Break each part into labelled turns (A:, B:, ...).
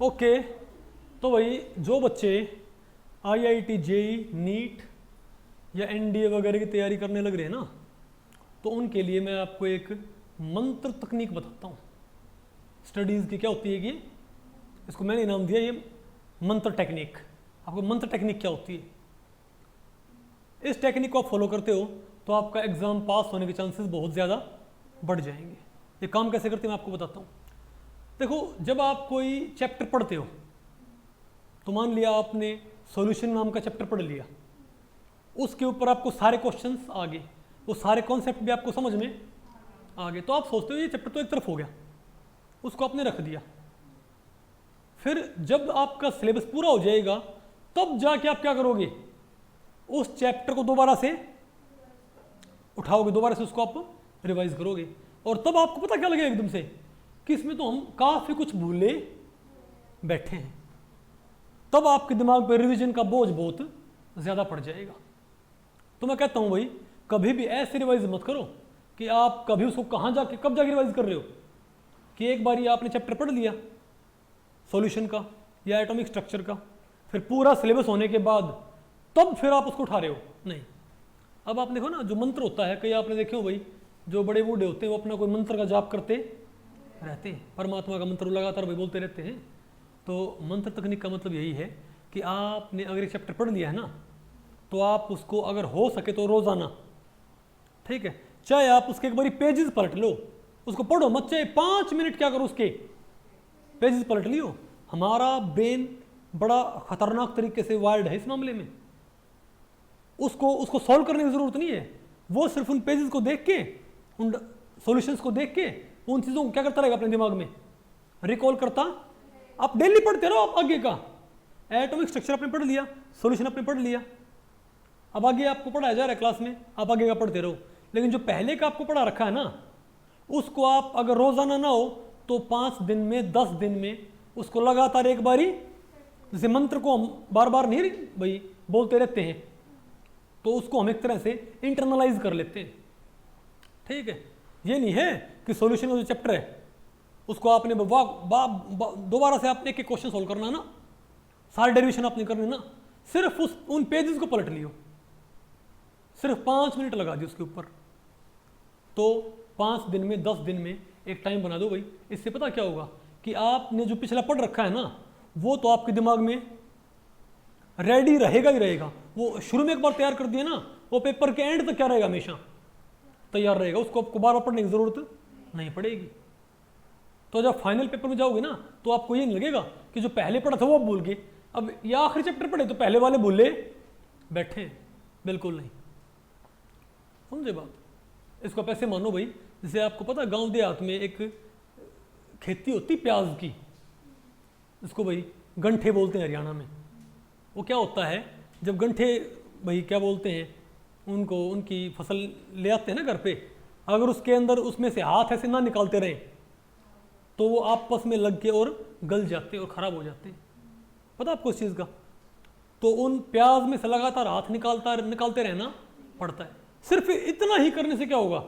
A: Okay, तो भाई जो बच्चे आईआईटी, जेई, नीट या एनडीए वगैरह की तैयारी करने लग रहे हैं ना, तो उनके लिए मैं आपको एक मंत्र तकनीक बताता हूँ। स्टडीज़ की क्या होती है कि इसको मैंने नाम दिया ये मंत्र टेक्निक। आपको मंत्र टेक्निक क्या होती है, इस टेक्निक को आप फॉलो करते हो तो आपका एग्ज़ाम पास होने के चांसेस बहुत ज़्यादा बढ़ जाएंगे। ये काम कैसे करते हैं मैं आपको बताता हूँ। देखो, जब आप कोई चैप्टर पढ़ते हो तो मान लिया आपने सॉल्यूशन नाम का चैप्टर पढ़ लिया, उसके ऊपर आपको सारे क्वेश्चंस आ गए, वो सारे कॉन्सेप्ट भी आपको समझ में आ गए, तो आप सोचते हो ये चैप्टर तो एक तरफ हो गया, उसको आपने रख दिया। फिर जब आपका सिलेबस पूरा हो जाएगा तब जाके आप क्या करोगे, उस चैप्टर को दोबारा से उठाओगे, दोबारा से उसको आप रिवाइज करोगे, और तब आपको पता क्या लगेगा एकदम से कि इसमें तो हम काफ़ी कुछ भूले बैठे हैं। तब आपके दिमाग पर रिवीजन का बोझ बहुत ज़्यादा पड़ जाएगा। तो मैं कहता हूँ भाई, कभी भी ऐसे रिवाइज मत करो कि आप कभी उसको कहाँ जाके कब जाके रिवाइज कर रहे हो कि एक बार आपने चैप्टर पढ़ लिया सॉल्यूशन का या एटॉमिक स्ट्रक्चर का, फिर पूरा सिलेबस होने के बाद तब फिर आप उसको उठा रहे हो। नहीं, अब आप देखो ना, जो मंत्र होता है, कई आपने देखे हो भाई, जो बड़े बूढ़े होते हैं वो अपना कोई मंत्र का जाप करते रहते हैं, परमात्मा का मंत्र लगातार भाई बोलते रहते हैं। तो मंत्र तकनीक का मतलब यही है कि आपने अगर एक चैप्टर पढ़ लिया है ना, तो आप उसको अगर हो सके तो रोज़ाना, ठीक है, चाहे आप उसके एक बारी पेजेस पलट लो, उसको पढ़ो मत, चाहे 5 मिनट क्या करो उसके पेजेस पलट लियो। हमारा ब्रेन बड़ा खतरनाक तरीके से वायर्ड है इस मामले में, उसको सॉल्व करने की ज़रूरत नहीं है, वो सिर्फ उन पेजेस को देख के, उन सॉल्यूशंस को देख के उन चीज़ों को क्या करता रहेगा, अपने दिमाग में रिकॉल करता। आप डेली पढ़ते रहो, आप आगे का एटॉमिक स्ट्रक्चर आपने पढ़ लिया, सॉल्यूशन आपने पढ़ लिया, अब आगे आपको पढ़ाया जा रहा है क्लास में, आप आगे का पढ़ते रहो। लेकिन जो पहले का आपको पढ़ा रखा है ना, उसको आप अगर रोज़ाना ना हो तो 5 दिन में 10 दिन में उसको लगातार एक बारी, जैसे मंत्र को हम बार बार नहीं भाई बोलते रहते हैं, तो उसको हम एक तरह से इंटरनलाइज कर लेते हैं। ठीक है, ये नहीं है कि सॉल्यूशन का जो चैप्टर है उसको आपने दोबारा से आपने एक क्वेश्चन सोल्व करना ना, सारे डेरिवेशन आपने करने ना, सिर्फ उन पेजेस को पलट लियो, सिर्फ 5 मिनट लगा दिए उसके ऊपर, तो 5 दिन में 10 दिन में एक टाइम बना दो भाई। इससे पता क्या होगा कि आपने जो पिछला पढ़ रखा है ना, वो तो आपके दिमाग में रेडी रहेगा ही रहेगा। वो शुरू में एक बार तैयार कर दिया ना, वो पेपर के एंड तक क्या रहेगा, हमेशा तैयार रहेगा, उसको आपको बार बार पढ़ने की जरूरत नहीं पड़ेगी। तो जब फाइनल पेपर में जाओगे ना, तो आपको ये नहीं लगेगा कि जो पहले पढ़ा था वो भूल गए, अब ये आखिरी चैप्टर पढ़े तो पहले वाले भूले बैठे, बिल्कुल नहीं। समझे बात? इसको आप ऐसे मानो भाई, जैसे आपको पता गांव देहात में एक खेती होती प्याज की, इसको भाई गंठे बोलते हैं हरियाणा में। वो क्या होता है, जब गंठे भाई क्या बोलते हैं उनको, उनकी फसल ले आते हैं ना घर पे, अगर उसके अंदर उसमें से हाथ ऐसे ना निकालते रहें तो वो आपस में लग के और गल जाते और ख़राब हो जाते हैं। पता आपको इस चीज़ का? तो उन प्याज में से लगातार हाथ निकालते रहना पड़ता है। सिर्फ इतना ही करने से क्या होगा,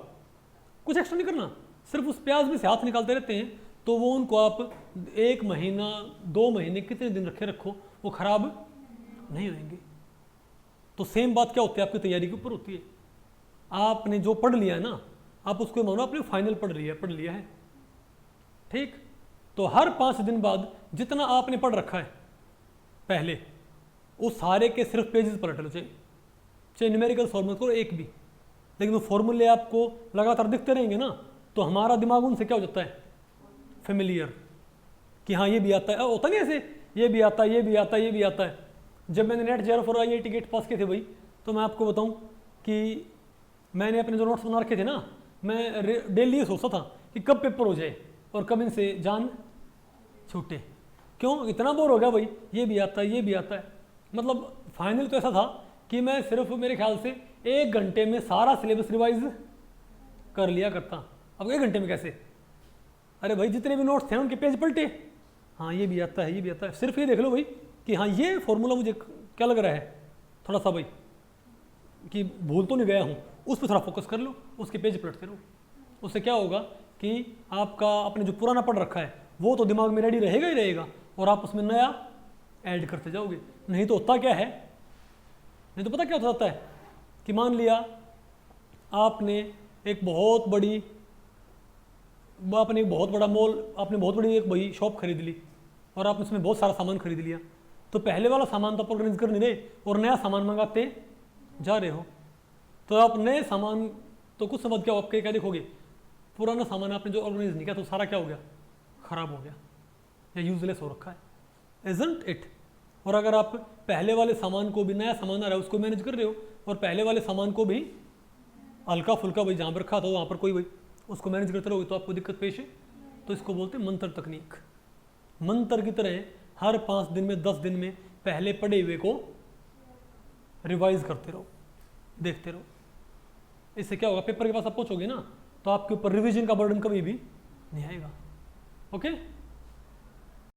A: कुछ एक्स्ट्रा नहीं करना, सिर्फ उस प्याज में से हाथ निकालते रहते हैं, तो वो उनको आप 1 महीना 2 महीने कितने दिन रखो वो ख़राब नहीं होंगे। तो सेम बात क्या होती है, आपकी तैयारी के ऊपर होती है। आपने जो पढ़ लिया है ना, आप उसको मानो आपने फाइनल पढ़ लिया है, ठीक? तो हर 5 दिन बाद जितना आपने पढ़ रखा है पहले, उस सारे के सिर्फ पेजेस पलट लो, चाहे न्यूमेरिकल फॉर्मूला को एक भी, लेकिन वो फॉर्मूले आपको लगातार दिखते रहेंगे ना, तो हमारा दिमाग उनसे क्या हो जाता है, फेमिलियर, कि हाँ ये भी आता है, होता नहीं ऐसे, ये भी आता है, ये भी आता है, ये भी आता है। जब मैंने NET JER for IIT GATE pass किए थे भाई, तो मैं आपको बताऊं कि मैंने अपने जो नोट्स बना रखे थे ना, मैं डेली ये सोचता था कि कब पेपर हो जाए और कब इनसे जान छूटे। क्यों, इतना बोर हो गया भाई, ये भी आता है, ये भी आता है। मतलब फाइनल तो ऐसा था कि मैं सिर्फ मेरे ख्याल से 1 घंटे में सारा सिलेबस रिवाइज कर लिया करता। अब 1 घंटे में कैसे, अरे भाई जितने भी नोट्स थे उनके पेज पलटे, हाँ ये भी आता है, ये भी आता है, सिर्फ ये देख लो भाई कि हाँ ये फॉर्मूला मुझे क्या लग रहा है, थोड़ा सा भाई कि भूल तो नहीं गया हूँ, उस पर थोड़ा फोकस कर लो, उसके पेज पलटते रहो। उससे क्या होगा कि आपका अपने जो पुराना पढ़ रखा है वो तो दिमाग में रेडी रहेगा ही रहेगा, और आप उसमें नया ऐड करते जाओगे। नहीं तो होता क्या है, नहीं तो पता क्या होता है कि मान लिया आपने एक बहुत बड़ा मॉल, आपने बहुत बड़ी एक बड़ी शॉप खरीद ली और आप उसमें बहुत सारा सामान खरीद लिया। तो पहले वाला सामान तो आप ऑर्गेनाइज कर नहीं रहे और नया सामान मंगाते जा रहे हो। तो आप नए सामान तो कुछ समझ क्या आपके क्या देखोगे, पुराना सामान आपने जो ऑर्गेनाइज नहीं किया तो सारा क्या हो गया, खराब हो गया या यूजलेस हो रखा है, इजंट इट। और अगर आप पहले वाले सामान को भी, नया सामान आ रहा है उसको मैनेज कर रहे हो और पहले वाले सामान को भी हल्का फुल्का भाई जहाँ पर रखा था वहाँ पर कोई भाई उसको मैनेज करते रहोगे तो आपको दिक्कत पेश है। तो इसको बोलते हैं मंत्र तकनीक। मंत्र की तरह हर 5 दिन में 10 दिन में पहले पढ़े हुए को रिवाइज करते रहो, देखते रहो। इससे क्या होगा, पेपर के पास आप पहुंचोगे ना तो आपके ऊपर रिवीजन का बर्डन कभी भी नहीं आएगा। ओके।